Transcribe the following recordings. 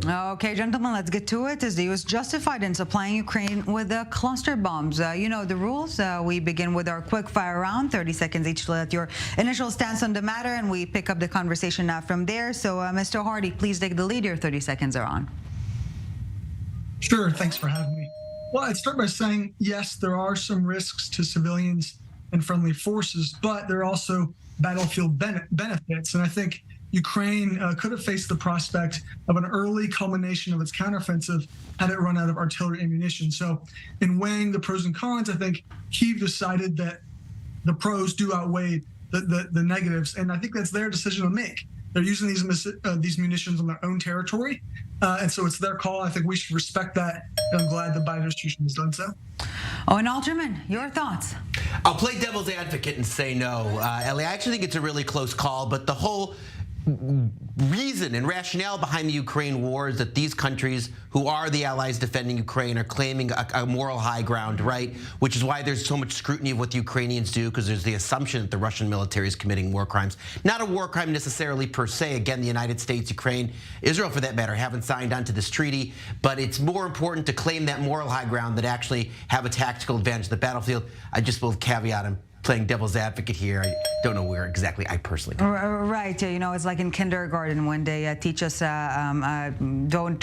Okay, gentlemen, let's get to it. Is the U.S. justified in supplying Ukraine with cluster bombs? You know the rules. We begin with our quick fire round, 30 seconds each to let your initial stance on the matter, and we pick up the conversation from there. So, Mr. Hardie, please take the lead. Your 30 seconds are on. Sure, thanks for having me. Well, I'd start by saying, yes, there are some risks to civilians and friendly forces, but there are also battlefield benefits. And I think Ukraine could have faced the prospect of an early culmination of its counteroffensive had it run out of artillery ammunition. So in weighing the pros and cons, I think Kyiv decided that the pros do outweigh the negatives. And I think that's their decision to make. They're using these munitions on their own territory. And so it's their call. I think we should respect that. And I'm glad the Biden administration has done so. Owen Alterman, your thoughts? I'll play devil's advocate and say no. Ellie, I actually think it's a really close call, but the whole reason and rationale behind the Ukraine war is that these countries who are the allies defending Ukraine are claiming a moral high ground, right? Which is why there's so much scrutiny of what the Ukrainians do, because there's the assumption that the Russian military is committing war crimes. Not a war crime necessarily per se. Again, the United States, Ukraine, Israel for that matter, haven't signed on to this treaty, but it's more important to claim that moral high ground than actually have a tactical advantage on the battlefield. I just will caveat him. Playing devil's advocate here. I don't know where exactly I personally do. Right. You know, it's like in kindergarten when they teach us don't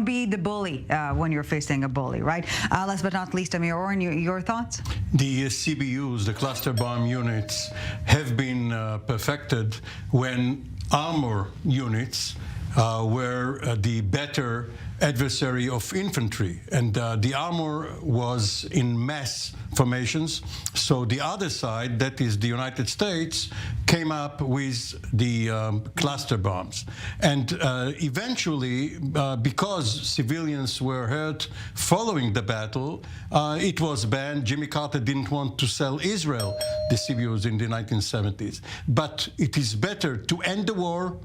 be the bully when you're facing a bully, right? Last but not least, Amir Oren, your thoughts? The CBUs, the cluster bomb units, have been perfected when armor units were the better adversary of infantry, and the armor was in mass formations. So the other side, that is the United States, came up with the cluster bombs. And eventually, because civilians were hurt following the battle, it was banned. Jimmy Carter didn't want to sell Israel the CBUs in the 1970s. But it is better to end the war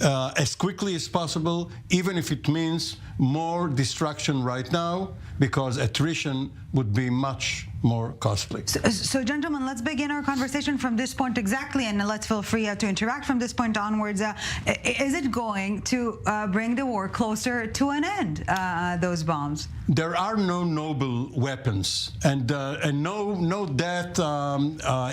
as quickly as possible, even if it means more destruction right now, because attrition would be much more costly. So gentlemen, let's begin our conversation from this point exactly, and let's feel free to interact from this point onwards. Is it going to bring the war closer to an end, those bombs? There are no noble weapons, and no death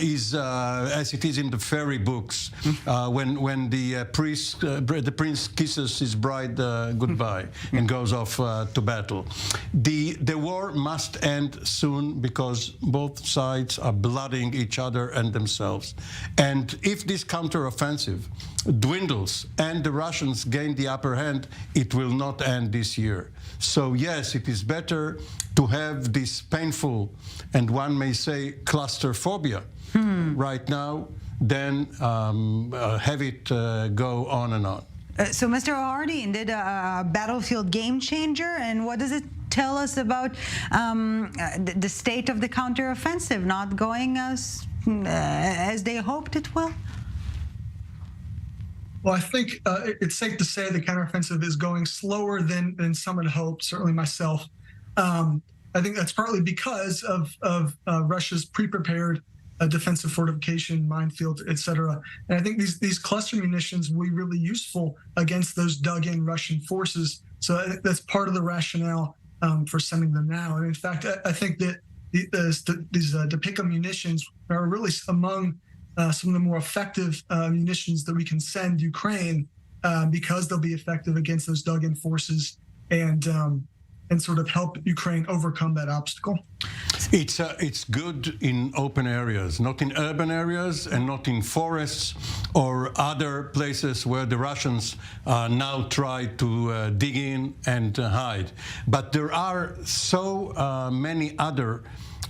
is as it is in the fairy books when the prince kisses his bride goodbye and goes off to battle. The war must end soon because both sides are blooding each other and themselves. And if this counteroffensive dwindles and the Russians gain the upper hand, it will not end this year. So yes, it is better to have this painful, and one may say clusterphobia right now, than have it go on and on. So, Mr. Hardie, indeed a battlefield game changer, and what does it tell us about the state of the counteroffensive not going as they hoped it will? Well, I think it's safe to say the counteroffensive is going slower than some had hoped, certainly myself. I think that's partly because of Russia's pre-prepared defensive fortification, minefield, et cetera. And I think these cluster munitions will be really useful against those dug-in Russian forces. So I think that's part of the rationale for sending them now. And in fact, I think that these Depika munitions are really among some of the more effective munitions that we can send Ukraine because they'll be effective against those dug-in forces and sort of help Ukraine overcome that obstacle. It's good in open areas, not in urban areas and not in forests or other places where the Russians now try to dig in and hide. But there are so many other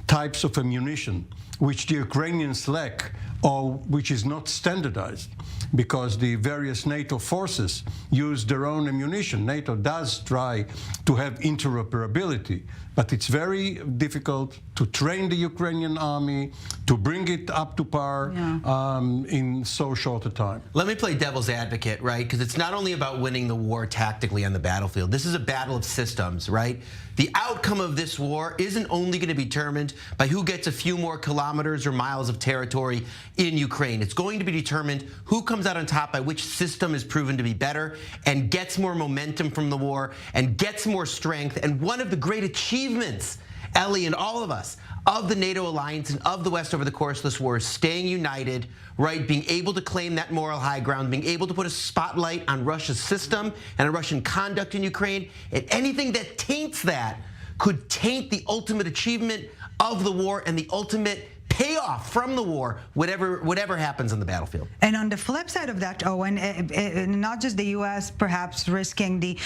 types of ammunition which the Ukrainians lack or which is not standardized, because the various NATO forces use their own ammunition. NATO does try to have interoperability, but it's very difficult to train the Ukrainian army, to bring it up to par in so short a time. Let me play devil's advocate, right? Because it's not only about winning the war tactically on the battlefield. This is a battle of systems, right? The outcome of this war isn't only going to be determined by who gets a few more kilometers or miles of territory in Ukraine. It's going to be determined who comes out on top by which system is proven to be better and gets more momentum from the war and gets more strength. And one of the great achievements, Ellie and all of us, of the NATO alliance and of the West over the course of this war is staying united, right? Being able to claim that moral high ground, being able to put a spotlight on Russia's system and on Russian conduct in Ukraine. And anything that taints that could taint the ultimate achievement of the war and the ultimate payoff from the war, whatever happens on the battlefield. And on the flip side of that, Owen, not just the U.S. perhaps risking the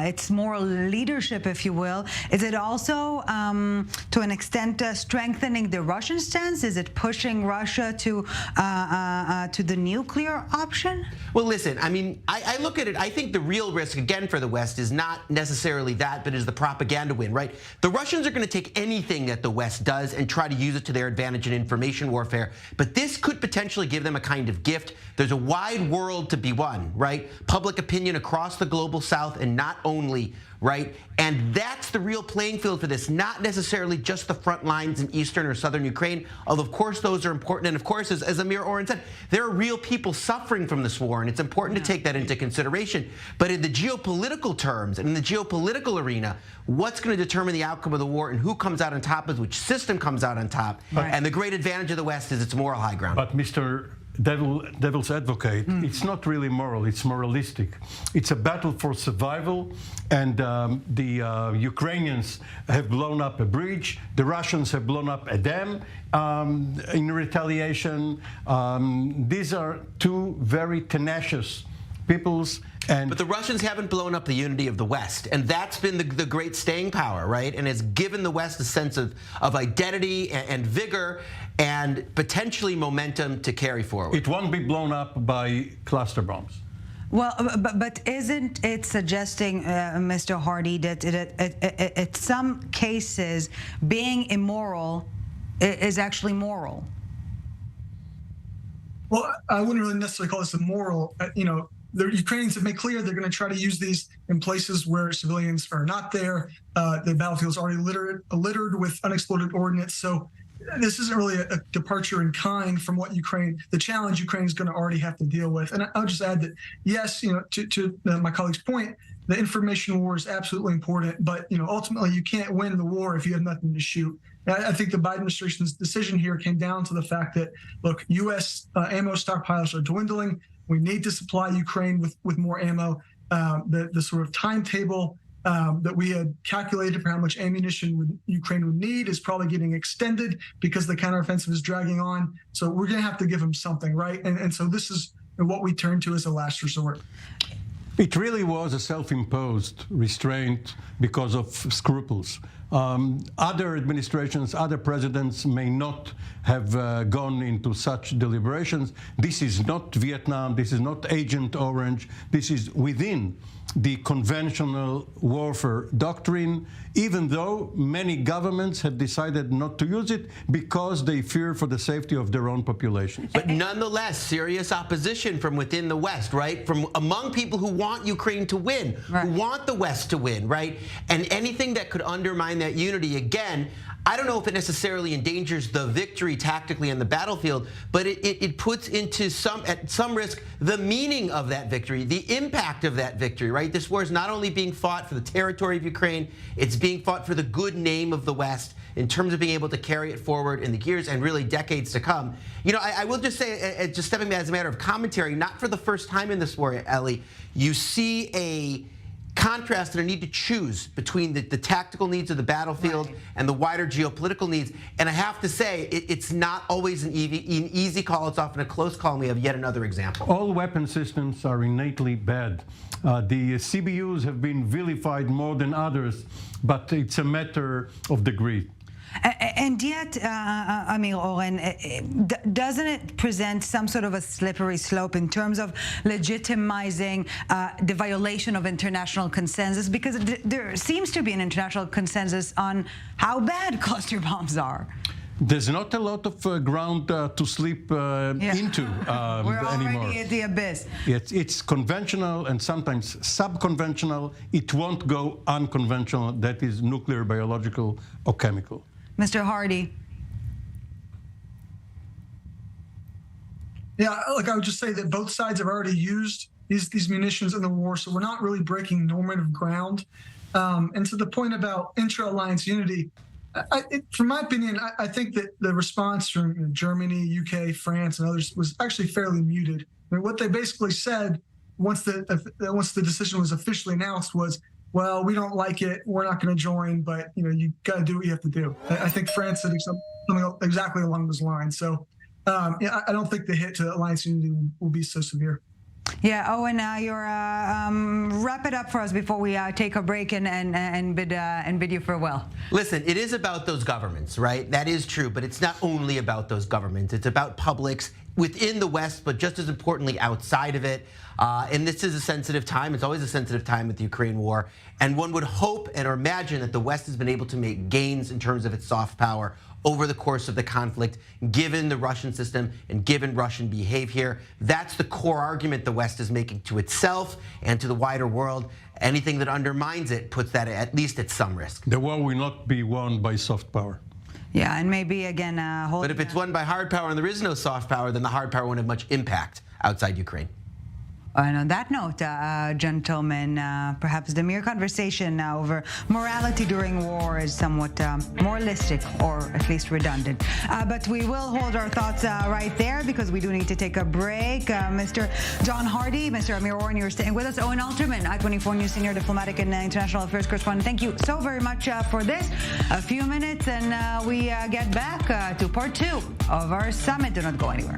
its moral leadership, if you will, is it also, to an extent, strengthening the Russian stance? Is it pushing Russia to the nuclear option? Well, listen, I mean, I look at it, I think the real risk, again, for the West is not necessarily that, but is the propaganda win, right? The Russians are going to take anything that the West does and try to use it to their advantage in information warfare. But this could potentially give them a kind of gift. There's a wide world to be won, right? Public opinion across the global South and not only, right? And that's the real playing field for this, not necessarily just the front lines in eastern or southern Ukraine, although of course those are important. And of course, as Amir Oren said, there are real people suffering from this war, and it's important to take that into consideration. But in the geopolitical terms and in the geopolitical arena, what's going to determine the outcome of the war and who comes out on top is which system comes out on top. And the great advantage of the West is its moral high ground. But Mr. Devil's advocate, it's not really moral, it's moralistic. It's a battle for survival, and the Ukrainians have blown up a bridge, the Russians have blown up a dam in retaliation. These are two very tenacious peoples. But the Russians haven't blown up the unity of the West, and that's been the great staying power, right? And has given the West a sense of identity and vigor and potentially momentum to carry forward. It won't be blown up by cluster bombs. Well, but isn't it suggesting, Mr. Hardie, that in some cases being immoral is actually moral? Well, I wouldn't really necessarily call this immoral. The Ukrainians have made clear they're going to try to use these in places where civilians are not there. The battlefield is already littered with unexploded ordnance. So this isn't really a departure in kind from what the challenge Ukraine is going to already have to deal with. And I'll just add that, yes, to my colleague's point, the information war is absolutely important. But, ultimately, you can't win the war if you have nothing to shoot. I think the Biden administration's decision here came down to the fact that, look, U.S. Ammo stockpiles are dwindling. We need to supply Ukraine with more ammo. The sort of timetable that we had calculated for how much ammunition Ukraine would need is probably getting extended because the counteroffensive is dragging on. So we're going to have to give them something, right? And so this is what we turn to as a last resort. It really was a self-imposed restraint because of scruples. Other administrations, other presidents may not have gone into such deliberations. This is not Vietnam. This is not Agent Orange. This is within the conventional warfare doctrine, even though many governments have decided not to use it because they fear for the safety of their own populations. But nonetheless, serious opposition from within the West, right? From among people who want Ukraine to win, who want the West to win, right? And anything that could undermine that unity, again, I don't know if it necessarily endangers the victory tactically on the battlefield, but it puts into at some risk the meaning of that victory, the impact of that victory, right? This war is not only being fought for the territory of Ukraine, it's being fought for the good name of the West in terms of being able to carry it forward in the years and really decades to come. I will just say, just stepping back as a matter of commentary, not for the first time in this war, Ellie, you see a contrast and a need to choose between the tactical needs of the battlefield and the wider geopolitical needs. And I have to say, it's not always an easy call. It's often a close call, and we have yet another example. All weapon systems are innately bad. The CBUs have been vilified more than others, but it's a matter of degree. And yet, Amir Oren, doesn't it present some sort of a slippery slope in terms of legitimizing the violation of international consensus? Because there seems to be an international consensus on how bad cluster bombs are. There's not a lot of ground to sleep into We're anymore. already at the abyss. It's conventional and sometimes sub-conventional. It won't go unconventional. That is nuclear, biological, or chemical. Mr. Hardie. Yeah, like I would just say that both sides have already used these munitions in the war, so we're not really breaking normative ground. And to the point about intra-alliance unity, from my opinion, I think that the response from Germany, UK, France, and others was actually fairly muted. I mean, what they basically said once the decision was officially announced was, well, we don't like it, we're not going to join, but you got to do what you have to do. I think France said something exactly along those lines. So I don't think the hit to alliance unity will be so severe. Yeah, Owen, you're wrap it up for us before we take a break and bid you farewell. Listen, it is about those governments, right? That is true, but it's not only about those governments. It's about publics within the West, but just as importantly outside of it. And this is a sensitive time. It's always a sensitive time with the Ukraine war. And one would hope and imagine that the West has been able to make gains in terms of its soft power over the course of the conflict, given the Russian system and given Russian behavior. That's the core argument the West is making to itself and to the wider world. Anything that undermines it puts that at least at some risk. The war will not be won by soft power. Yeah, and maybe again, But if it's won by hard power and there is no soft power, then the hard power won't have much impact outside Ukraine. And on that note, gentlemen, perhaps the mere conversation over morality during war is somewhat moralistic or at least redundant. But we will hold our thoughts right there because we do need to take a break. Mr. John Hardie, Mr. Amir Oren, you're staying with us. Owen Alterman, i24 News Senior Diplomatic and International Affairs Correspondent. Thank you so very much for this. A few minutes and we get back to part 2 of our summit. Do not go anywhere.